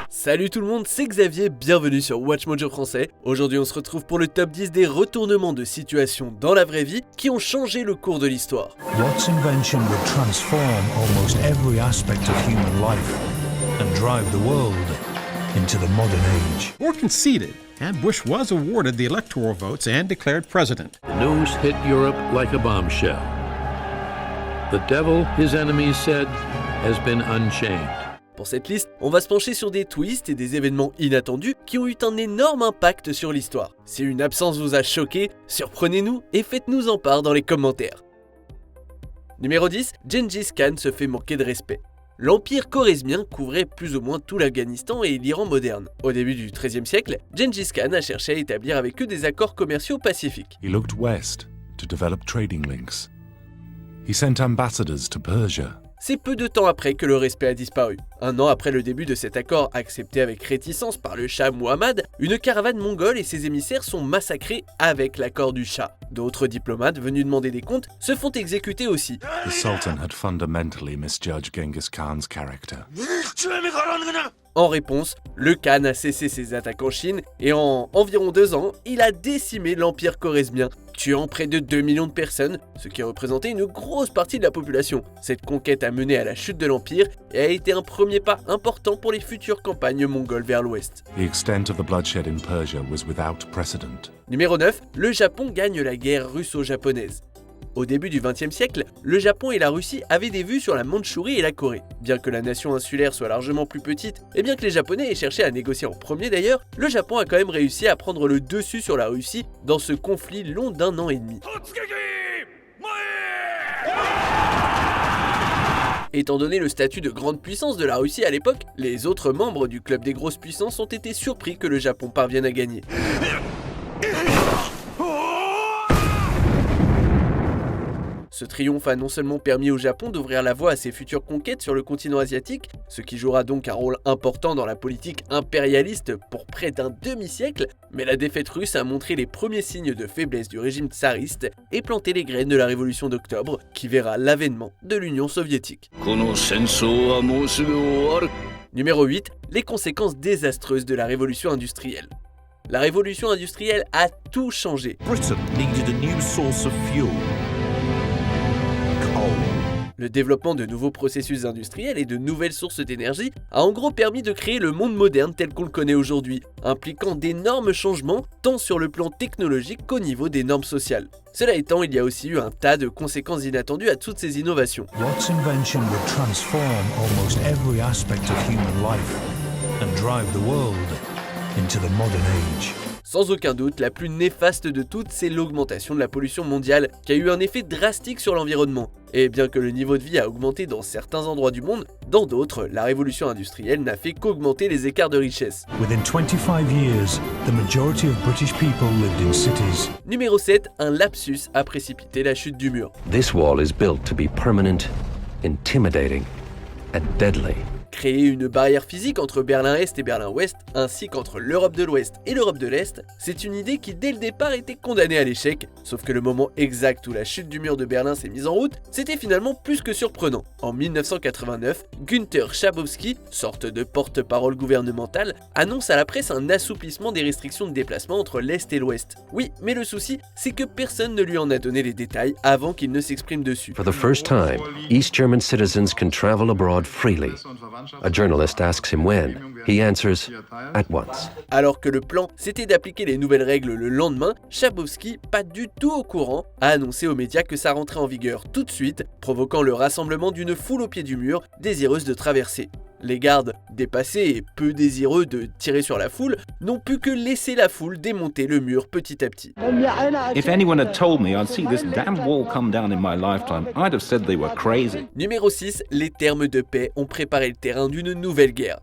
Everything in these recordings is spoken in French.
Salut tout le monde, c'est Xavier, bienvenue sur WatchMojo français. Aujourd'hui on se retrouve pour le top 10 des retournements de situation dans la vraie vie qui ont changé le cours de l'histoire. Watt's invention would transform almost every aspect of human life and drive the world into the modern age. Or conceded, and Bush was awarded the electoral votes and declared president. The news hit Europe like a bombshell. The devil, his enemies said, has been unchained. Pour cette liste, on va se pencher sur des twists et des événements inattendus qui ont eu un énorme impact sur l'histoire. Si une absence vous a choqué, surprenez-nous et faites-nous en part dans les commentaires. Numéro 10, Gengis Khan se fait manquer de respect. L'empire khorezmien couvrait plus ou moins tout l'Afghanistan et l'Iran moderne. Au début du XIIIe siècle, Gengis Khan a cherché à établir avec eux des accords commerciaux pacifiques. He looked west to develop trading links. He sent ambassadors to Persia. C'est peu de temps après que le respect a disparu. Un an après le début de cet accord accepté avec réticence par le Shah Muhammad, une caravane mongole et ses émissaires sont massacrés avec l'accord du Shah. D'autres diplomates venus demander des comptes se font exécuter aussi. The Sultan had fundamentally misjudged Genghis Khan's character. En réponse, le Khan a cessé ses attaques en Chine et en environ 2 ans, il a décimé l'empire khorezmien, tuant près de 2 millions de personnes, ce qui représentait une grosse partie de la population. Cette conquête a mené à la chute de l'empire et a été un premier pas important pour les futures campagnes mongoles vers l'ouest. The extent of the bloodshed in Persia was without precedent. Numéro 9, le Japon gagne la guerre russo-japonaise. Au début du XXe siècle, le Japon et la Russie avaient des vues sur la Mandchourie et la Corée. Bien que la nation insulaire soit largement plus petite, et bien que les Japonais aient cherché à négocier en premier d'ailleurs, le Japon a quand même réussi à prendre le dessus sur la Russie dans ce conflit long d'1 an et demi. Étant donné le statut de grande puissance de la Russie à l'époque, les autres membres du club des grosses puissances ont été surpris que le Japon parvienne à gagner. Ce triomphe a non seulement permis au Japon d'ouvrir la voie à ses futures conquêtes sur le continent asiatique, ce qui jouera donc un rôle important dans la politique impérialiste pour près d'un demi-siècle, mais la défaite russe a montré les premiers signes de faiblesse du régime tsariste et planté les graines de la révolution d'octobre, qui verra l'avènement de l'Union soviétique. Numéro 8, les conséquences désastreuses de la révolution industrielle. La révolution industrielle a tout changé. Britain needed a new source of fuel. Le développement de nouveaux processus industriels et de nouvelles sources d'énergie a en gros permis de créer le monde moderne tel qu'on le connaît aujourd'hui, impliquant d'énormes changements tant sur le plan technologique qu'au niveau des normes sociales. Cela étant, il y a aussi eu un tas de conséquences inattendues à toutes ces innovations. Watt's invention would transform almost every aspect of human life and drive the world into the modern age. Sans aucun doute, la plus néfaste de toutes, c'est l'augmentation de la pollution mondiale, qui a eu un effet drastique sur l'environnement. Et bien que le niveau de vie a augmenté dans certains endroits du monde, dans d'autres, la révolution industrielle n'a fait qu'augmenter les écarts de richesse. Within 25 years, the majority of British people lived in cities. Numéro 7, un lapsus a précipité la chute du mur. This wall is built to be permanent, intimidating, and deadly. Créer une barrière physique entre Berlin-Est et Berlin-Ouest, ainsi qu'entre l'Europe de l'Ouest et l'Europe de l'Est, c'est une idée qui dès le départ était condamnée à l'échec, sauf que le moment exact où la chute du mur de Berlin s'est mise en route, c'était finalement plus que surprenant. En 1989, Günther Schabowski, sorte de porte-parole gouvernementale, annonce à la presse un assouplissement des restrictions de déplacement entre l'Est et l'Ouest. Oui, mais le souci, c'est que personne ne lui en a donné les détails avant qu'il ne s'exprime dessus. For the first time, East German citizens can travel abroad freely. A journalist asks him when. He answers, at once. Alors que le plan, c'était d'appliquer les nouvelles règles le lendemain, Schabowski, pas du tout au courant, a annoncé aux médias que ça rentrait en vigueur tout de suite, provoquant le rassemblement d'une foule au pied du mur, désireuse de traverser. Les gardes, dépassés et peu désireux de tirer sur la foule, n'ont pu que laisser la foule démonter le mur petit à petit. If anyone had told me I'd see this damn wall come down in my lifetime, I'd have said they were crazy. Numéro 6, les termes de paix ont préparé le terrain d'une nouvelle guerre.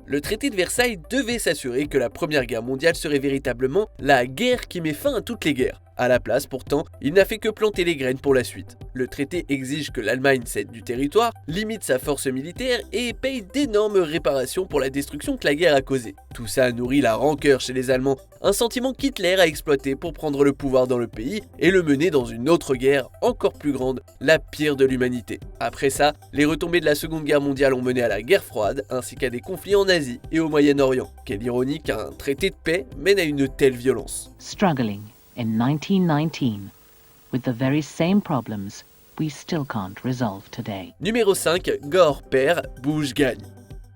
Le traité de Versailles devait s'assurer que la Première Guerre mondiale serait véritablement la guerre qui met fin à toutes les guerres. À la place, pourtant, il n'a fait que planter les graines pour la suite. Le traité exige que l'Allemagne cède du territoire, limite sa force militaire et paye d'énormes réparations pour la destruction que la guerre a causée. Tout ça nourrit la rancœur chez les Allemands, un sentiment qu'Hitler a exploité pour prendre le pouvoir dans le pays et le mener dans une autre guerre encore plus grande, la pire de l'humanité. Après ça, les retombées de la Seconde Guerre mondiale ont mené à la guerre froide ainsi qu'à des conflits en Asie et au Moyen-Orient. Quelle ironie qu'un traité de paix mène à une telle violence. Struggling in 1919 with the very same problems we still can't resolve today. Numéro 5, Gore perd, Bush gagne.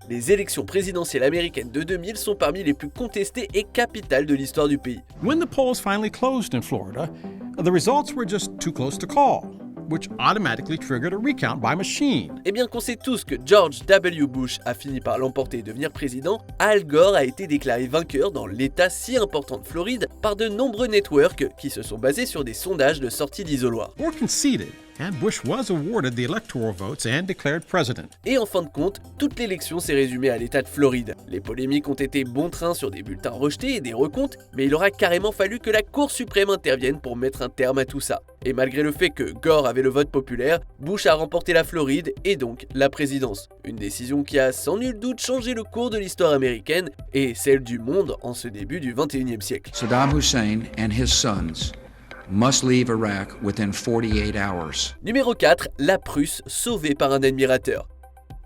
Les élections présidentielles américaines de 2000 sont parmi les plus contestées et capitales de l'histoire du pays. When the polls finally closed in Florida, the results were just too close to call, which automatically triggered a recount by machine. Et bien qu'on sait tous que George W. Bush a fini par l'emporter et devenir président, Al Gore a été déclaré vainqueur dans l'état si important de Floride par de nombreux networks qui se sont basés sur des sondages de sortie d'isoloir. Or conceded, and Bush was awarded the electoral votes and declared president. Et en fin de compte, toute l'élection s'est résumée à l'état de Floride. Les polémiques ont été bon train sur des bulletins rejetés et des recomptes, mais il aura carrément fallu que la Cour suprême intervienne pour mettre un terme à tout ça. Et malgré le fait que Gore avait le vote populaire, Bush a remporté la Floride et donc la présidence. Une décision qui a sans nul doute changé le cours de l'histoire américaine et celle du monde en ce début du XXIe siècle. Saddam Hussein and his sons must leave Iraq within 48 hours. Numéro 4, la Prusse sauvée par un admirateur.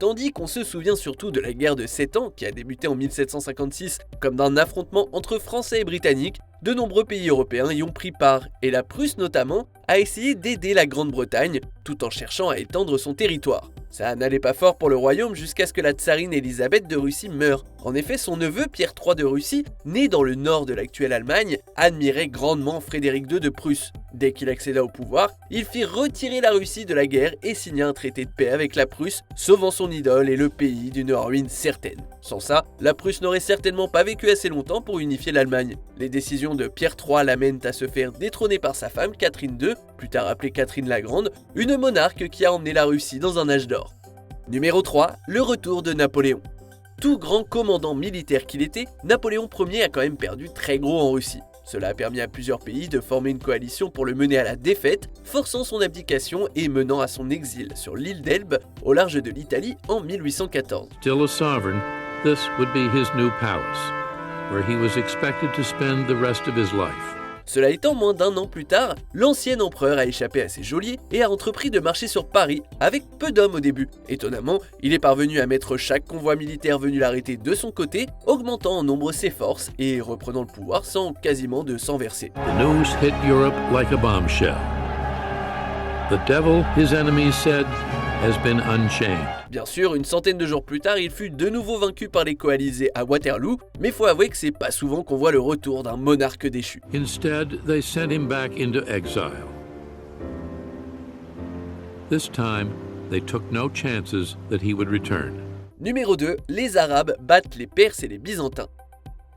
Tandis qu'on se souvient surtout de la guerre de 7 ans qui a débuté en 1756 comme d'un affrontement entre Français et Britanniques, de nombreux pays européens y ont pris part, et la Prusse notamment a essayé d'aider la Grande-Bretagne tout en cherchant à étendre son territoire. Ça n'allait pas fort pour le royaume jusqu'à ce que la tsarine Élisabeth de Russie meure. En effet, son neveu Pierre III de Russie, né dans le nord de l'actuelle Allemagne, admirait grandement Frédéric II de Prusse. Dès qu'il accéda au pouvoir, il fit retirer la Russie de la guerre et signa un traité de paix avec la Prusse, sauvant son idole et le pays d'une ruine certaine. Sans ça, la Prusse n'aurait certainement pas vécu assez longtemps pour unifier l'Allemagne. Les décisions de Pierre III l'amènent à se faire détrôner par sa femme Catherine II, plus tard appelée Catherine la Grande, une monarque qui a emmené la Russie dans un âge d'or. Numéro 3, le retour de Napoléon. Tout grand commandant militaire qu'il était, Napoléon Ier a quand même perdu très gros en Russie. Cela a permis à plusieurs pays de former une coalition pour le mener à la défaite, forçant son abdication et menant à son exil sur l'île d'Elbe, au large de l'Italie, en 1814. Still a sovereign, this would be his new palace, where he was expected to spend the rest of his life. Cela étant, moins d'un an plus tard, l'ancien empereur a échappé à ses geôliers et a entrepris de marcher sur Paris, avec peu d'hommes au début. Étonnamment, il est parvenu à mettre chaque convoi militaire venu l'arrêter de son côté, augmentant en nombre ses forces et reprenant le pouvoir sans quasiment de sang versé. The news hit Europe like a bombshell. The devil, his enemies said, has been unchained. Bien sûr, une centaine de jours plus tard, il fut de nouveau vaincu par les coalisés à Waterloo, mais faut avouer que c'est pas souvent qu'on voit le retour d'un monarque déchu. Instead, they sent him back into exile. This time, they took no chances that he would return. Numéro 2, les Arabes battent les Perses et les Byzantins.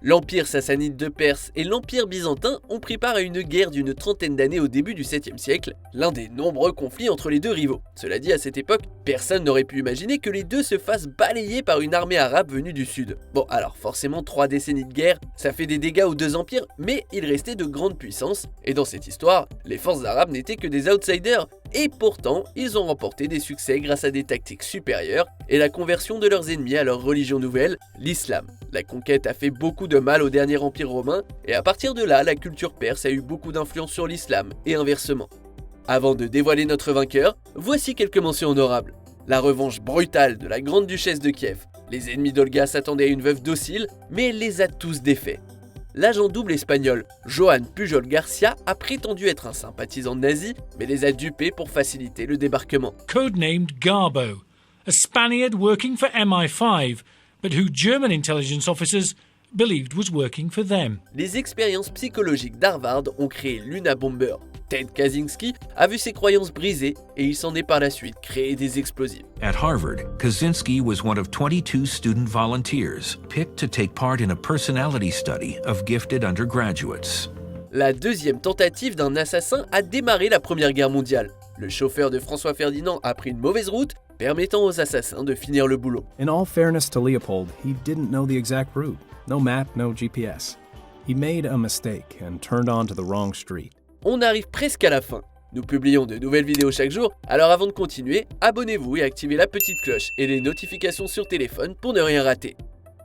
L'empire sassanide de Perse et l'empire byzantin ont pris part à une guerre d'une trentaine d'années au début du 7e siècle, l'un des nombreux conflits entre les deux rivaux. Cela dit, à cette époque, personne n'aurait pu imaginer que les deux se fassent balayer par une armée arabe venue du sud. Bon, alors forcément 3 décennies de guerre, ça fait des dégâts aux deux empires, mais ils restaient de grandes puissances, et dans cette histoire, les forces arabes n'étaient que des outsiders, et pourtant, ils ont remporté des succès grâce à des tactiques supérieures et la conversion de leurs ennemis à leur religion nouvelle, l'islam. La conquête a fait beaucoup de mal au dernier empire romain, et à partir de là, la culture perse a eu beaucoup d'influence sur l'islam, et inversement. Avant de dévoiler notre vainqueur, voici quelques mentions honorables. La revanche brutale de la grande duchesse de Kiev. Les ennemis d'Olga s'attendaient à une veuve docile, mais elle les a tous défaits. L'agent double espagnol, Joan Pujol Garcia, a prétendu être un sympathisant nazi, mais les a dupés pour faciliter le débarquement. Codenamed Garbo, a Spaniard working for MI5, but who German intelligence officers believed was working for them. Les expériences psychologiques d'Harvard ont créé l'Unabomber. Ted Kaczynski a vu ses croyances brisées et il s'en est par la suite créé des explosifs. At Harvard, Kaczynski was one of 22 student volunteers picked to take part in a personality study of gifted undergraduates. La deuxième tentative d'un assassin a démarré la Première Guerre mondiale. Le chauffeur de François Ferdinand a pris une mauvaise route, permettant aux assassins de finir le boulot. In all fairness to Leopold, he didn't know the exact route. No map, no GPS. He made a mistake and turned onto the wrong street. on arrive presque à la fin. Nous publions de nouvelles vidéos chaque jour, alors avant de continuer, abonnez-vous et activez la petite cloche et les notifications sur téléphone pour ne rien rater.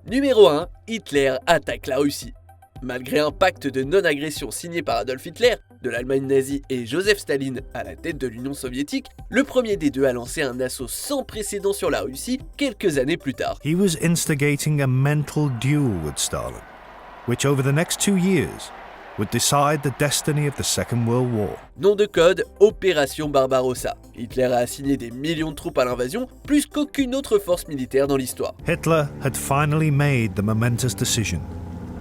Numéro 1, Hitler attaque la Russie. Malgré un pacte de non-agression signé par Adolf Hitler, de l'Allemagne nazie et Joseph Staline à la tête de l'Union soviétique, le premier des deux a lancé un assaut sans précédent sur la Russie quelques années plus tard. He was instigating a mental duel with Stalin, which over the next 2 years would decide the destiny of the Second World War. Nom de code, Opération Barbarossa. Hitler a assigné des millions de troupes à l'invasion, plus qu'aucune autre force militaire dans l'histoire. Hitler had finally made the momentous decision,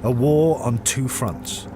a war on 2 fronts.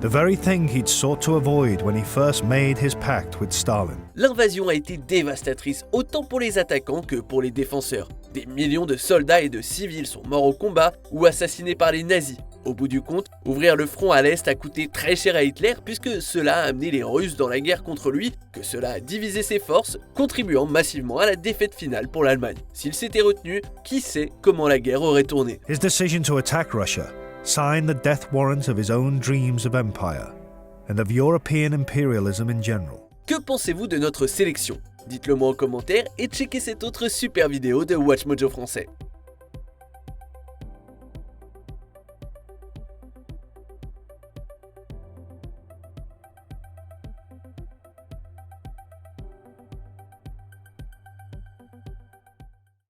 The very thing he'd sought to avoid when he first made his pact with Stalin. L'invasion a été dévastatrice autant pour les attaquants que pour les défenseurs. Des millions de soldats et de civils sont morts au combat ou assassinés par les nazis. Au bout du compte, ouvrir le front à l'Est a coûté très cher à Hitler puisque cela a amené les Russes dans la guerre contre lui, que cela a divisé ses forces, contribuant massivement à la défaite finale pour l'Allemagne. S'il s'était retenu, qui sait comment la guerre aurait tourné. His decision to attack Russia signed the death warrant of his own dreams of empire and of European imperialism in general. Que pensez-vous de notre sélection? Dites-le moi en commentaire et checkez cette autre super vidéo de WatchMojo français.